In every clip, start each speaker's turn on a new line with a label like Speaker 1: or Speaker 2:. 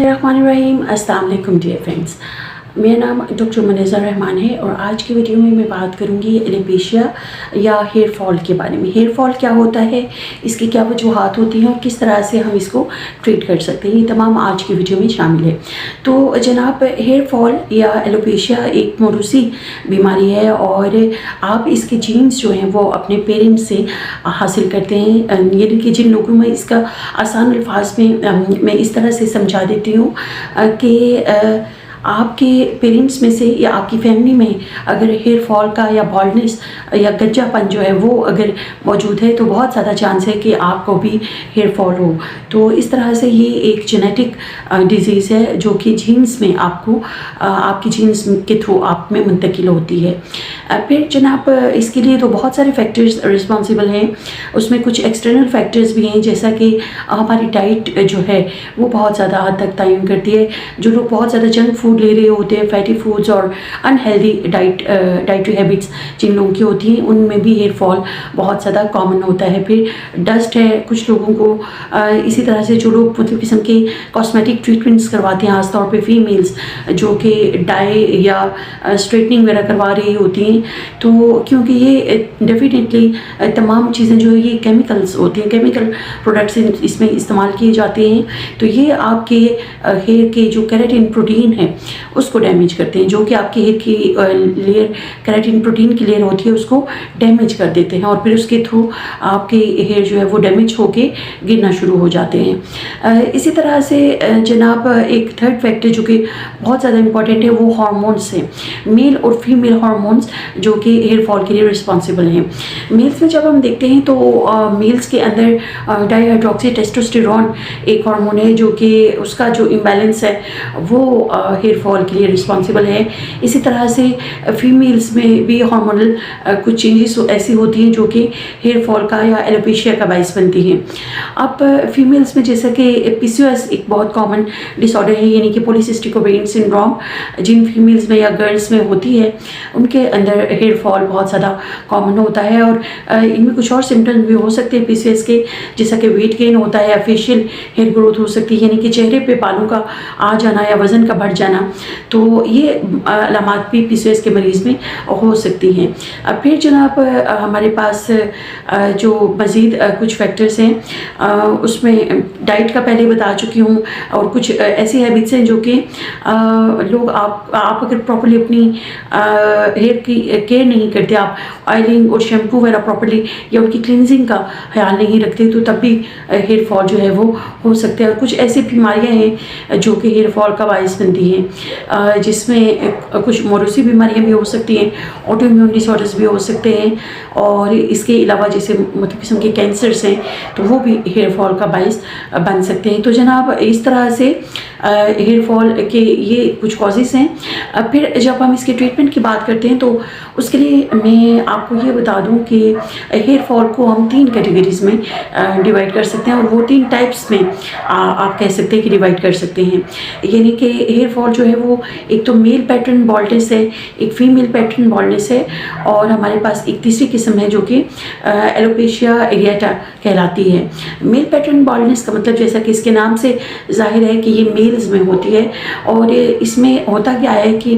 Speaker 1: बिस्मिल्लाहिर्रहमानिर्रहीम। अस्सलाम वालेकुम डियर फ्रेंड्स, मेरा नाम डॉक्टर मुनज़्ज़र रहमान है और आज की वीडियो में मैं बात करूंगी एलोपेशिया या हेयर फॉल के बारे में। हेयर फॉल क्या होता है, इसकी क्या वजूहात होती हैं और किस तरह से हम इसको ट्रीट कर सकते हैं, ये तमाम आज की वीडियो में शामिल है। तो जनाब, हेयर फॉल या एलोपेशिया एक मौरूसी बीमारी है और आप इसके जीन्स जो हैं वो अपने पेरेंट्स से हासिल करते हैं। यानी कि जिन लोगों में इसका आसान अल्फाज में मैं इस तरह से समझा देती हूँ कि आपके पेरेंट्स में से या आपकी फैमिली में अगर हेयर फॉल का या बॉल्डनेस या गंजापन जो है वो अगर मौजूद है तो बहुत ज़्यादा चांस है कि आपको भी हेयर फॉल हो। तो इस तरह से ये एक जेनेटिक डिजीज़ है जो कि जीन्स में आपको आपकी जीन्स के थ्रू आप में मुंतकिल होती है। फिर जनाब, इसके लिए तो बहुत सारे फैक्टर्स रिस्पॉन्सिबल हैं। उसमें कुछ एक्सटर्नल फैक्टर्स भी हैं, जैसा कि हमारी डाइट जो है वो बहुत ज़्यादा हद तक तयन करती है। जो लोग बहुत ज़्यादा जंक फूड ले रहे होते हैं, फैटी फूड्स और अनहेल्दी डाइटरी हैबिट्स जिन लोगों की होती हैं, उनमें भी हेयर फॉल बहुत ज़्यादा कॉमन होता है। फिर डस्ट है, कुछ लोगों को इसी तरह से जो लोग मतलब किस्म के कॉस्मेटिक ट्रीटमेंट्स करवाते हैं, खासतौर पे फीमेल्स जो कि डाई या स्ट्रेटनिंग वगैरह करवा रही होती हैं, तो क्योंकि ये डेफिनेटली तमाम चीज़ें जो है ये केमिकल्स होती हैं, केमिकल प्रोडक्ट्स इसमें इस्तेमाल किए जाते हैं, तो ये आपके हेयर के जो केराटिन प्रोटीन है उसको डैमेज करते हैं। जो कि आपके हेयर की लेयर केराटिन प्रोटीन की लेयर होती है उसको डैमेज कर देते हैं और फिर उसके थ्रू आपके हेयर जो है वो डैमेज होके गिरना शुरू हो जाते हैं। इसी तरह से जनाब, एक थर्ड फैक्टर जो कि बहुत ज़्यादा इंपॉर्टेंट है वो हार्मोन्स हैं, मेल और फीमेल हार्मोन्स जो कि हेयर फॉल के लिए रिस्पॉन्सिबल हैं। मेल्स में जब हम देखते हैं तो मेल्स के अंदर डाईहाइड्रोक्सी टेस्टोस्टेरोन एक हार्मोन है जो कि उसका जो इम्बैलेंस है वो हेयर फॉल के लिए रिस्पॉन्सिबल है। इसी तरह से फीमेल्स में भी हार्मोनल कुछ चेंजेस ऐसी होती हैं जो कि हेयर फॉल का या एलोपेशिया का बायस बनती हैं। अब फीमेल्स में जैसा कि PCOS एक बहुत कॉमन डिसऑर्डर है, यानी कि पॉलीसिस्टिक ओवेरियन सिंड्रोम जिन फीमेल्स में या गर्ल्स में होती है उनके अंदर हेयर फॉल बहुत ज़्यादा कॉमन होता है और इनमें कुछ और सिम्टम्स भी हो सकते हैं PCOS के, जैसा कि वेट गेन होता है या फेशियल हेयर ग्रोथ हो सकती है, यानी कि चेहरे पे बालों का आ जाना या वज़न का बढ़ जाना। तो ये अलामात भी PCOS के मरीज़ में हो सकती हैं। अब फिर जनाब, हमारे पास जो मज़ीद कुछ फैक्टर्स हैं उसमें डाइट का पहले बता चुकी हूँ और कुछ ऐसी हैबिट्स हैं जो कि लोग आप अगर प्रॉपर्ली अपनी हेयर की केयर नहीं करते, आप ऑयलिंग और शैम्पू वगैरह प्रॉपर्ली या उनकी क्लिनजिंग का ख्याल नहीं रखते, तो तब भी हेयर फॉल जो है वो हो सकते हैं। और कुछ ऐसी बीमारियाँ हैं जो कि हेयर फॉल का बायस बनती हैं, जिसमें कुछ मौरूसी बीमारियाँ भी हो सकती हैं, ऑटो इम्यून डिसऑर्डर्स भी हो सकते हैं और इसके अलावा जैसे मतलब किस्म के कैंसर्स हैं तो वो भी हेयर फॉल का बायस बन सकते हैं। तो जनाब, इस तरह से हेयर फॉल के ये कुछ कॉजेज़ हैं। फिर जब हम इसके ट्रीटमेंट की बात करते हैं तो उसके लिए मैं आपको ये बता दूं कि हेयर फॉल को हम 3 कैटेगरीज़ में डिवाइड कर सकते हैं और वो 3 टाइप्स में आप कह सकते हैं कि डिवाइड कर सकते हैं। यानी कि हेयर फॉल जो है वो एक तो मेल पैटर्न बॉल्डनेस है, एक फीमेल पैटर्न बॉल्डनेस है और हमारे पास एक तीसरी किस्म है जो कि एलोपेशिया एरिएटा कहलाती है। मेल पैटर्न बॉल्डनेस का मतलब जैसा कि इसके नाम से जाहिर है कि ये मेल्स में होती है और इसमें होता क्या है कि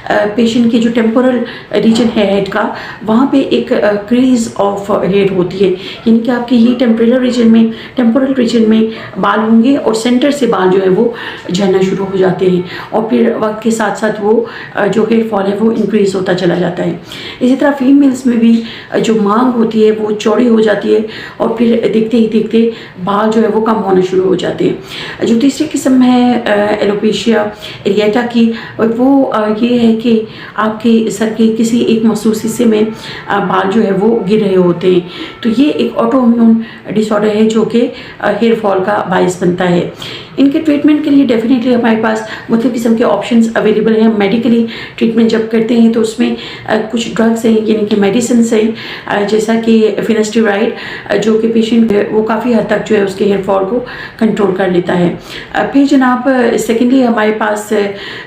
Speaker 1: पेशेंट की जो टेम्पोरल रीजन है हेड का, वहाँ पे एक क्रीज ऑफ हेयर होती है, यानी कि आपके ये टेम्पोरल रीजन में बाल होंगे और सेंटर से बाल जो है वो झड़ना शुरू हो जाते हैं और फिर वक्त के साथ साथ वो जो हेयर फॉल है वो इंक्रीज होता चला जाता है। इसी तरह फीमेल्स में भी जो मांग होती है वो चौड़ी हो जाती है और फिर देखते ही देखते बाल जो है वो कम होना शुरू हो जाते हैं। जो तीसरी किस्म है एलोपेशिया एरिएटा की, वो ये है कि आपके सर के किसी एक मखसूस हिस्से में बाल जो है वो गिर रहे होते हैं, तो ये एक ऑटो इम्यून डिसऑर्डर है जो कि हेयर फॉल का बायस बनता है। इनके ट्रीटमेंट के लिए डेफिनेटली हमारे पास मुख्तलिफ किस्म के ऑप्शंस अवेलेबल हैं। मेडिकली ट्रीटमेंट जब करते हैं तो उसमें कुछ ड्रग्स हैं, यानी कि मेडिसिन हैं, जैसा कि फिनास्टेराइड जो कि पेशेंट वो काफ़ी हद तक जो है उसके हेयर फॉल को कंट्रोल कर लेता है। फिर जनाब, सेकेंडली हमारे पास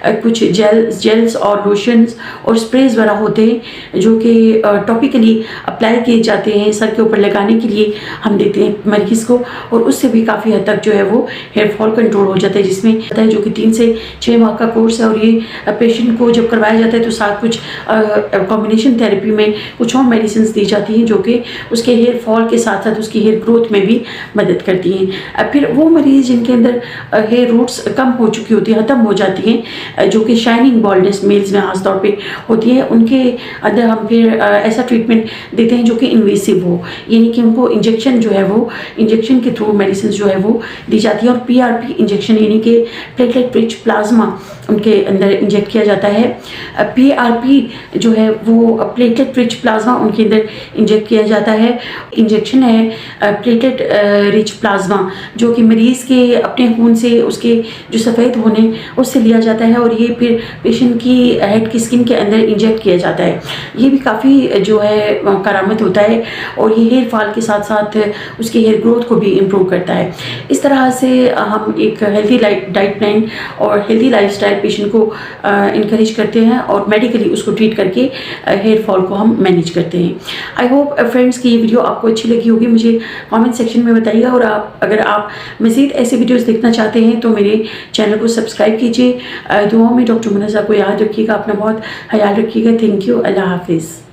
Speaker 1: कुछ जेल्स और लोशंस और स्प्रेज वगैरह होते हैं जो कि टॉपिकली अप्लाई किए जाते हैं, सर के ऊपर लगाने के लिए हम देते हैं मरीज़ को और उससे भी काफ़ी हद तक जो है वो हेयर फॉल कंट्रोल हो जाता है, जिसमें होता है जो कि 3 से 6 माह का कोर्स है। और ये पेशेंट को जब करवाया जाता है तो साथ कुछ कॉम्बिनेशन थेरेपी में कुछ और मेडिसिन दी जाती हैं जो कि उसके हेयर फॉल के साथ साथ उसकी हेयर ग्रोथ में भी मदद करती हैं। फिर वो मरीज़ जिनके अंदर हेयर रूट्स कम हो चुकी होती हैं, ख़त्म हो जाती हैं, जो कि शाइनिंग बॉल्डनेस मेल्स में खास तौर पे होती है, उनके अंदर हम फिर ऐसा ट्रीटमेंट देते हैं जो कि इन्वेसिव हो, यानी कि उनको इंजेक्शन जो है वो इंजेक्शन के थ्रू मेडिसिन जो है वो दी जाती है। और PRP इंजेक्शन यानी कि प्लेटलेट रिच प्लाज्मा उनके अंदर इंजेक्ट किया जाता है। PRP जो है वो प्लेटलेट रिच प्लाज्मा उनके अंदर इंजेक्ट किया जाता है। इंजेक्शन है प्लेटलेट रिच प्लाज्मा जो कि मरीज़ के अपने खून से उसके जो सफ़ेद होने उससे लिया जाता है और ये फिर पेशेंट की हेड की स्किन के अंदर इंजेक्ट किया जाता है। ये भी काफ़ी जो है करामत होता है और ये हेयर फॉल के साथ साथ उसके हेयर ग्रोथ को भी इम्प्रूव करता है। इस तरह से हम एक हेल्दी डाइट प्लान और हेल्दी लाइफस्टाइल पेशेंट को इनकरेज करते हैं और मेडिकली उसको ट्रीट करके हेयर फॉल को हम मैनेज करते हैं। आई होप फ्रेंड्स कि ये वीडियो आपको अच्छी लगी होगी, मुझे कमेंट सेक्शन में बताइएगा। और अगर आप मज़ीद ऐसे वीडियोस देखना चाहते हैं तो मेरे चैनल को सब्सक्राइब कीजिए। दुआओं में डॉक्टर मुनज़्ज़ा को याद रखिएगा, अपना बहुत ख्याल रखिएगा। Thank you. अल्लाह हाफिज़।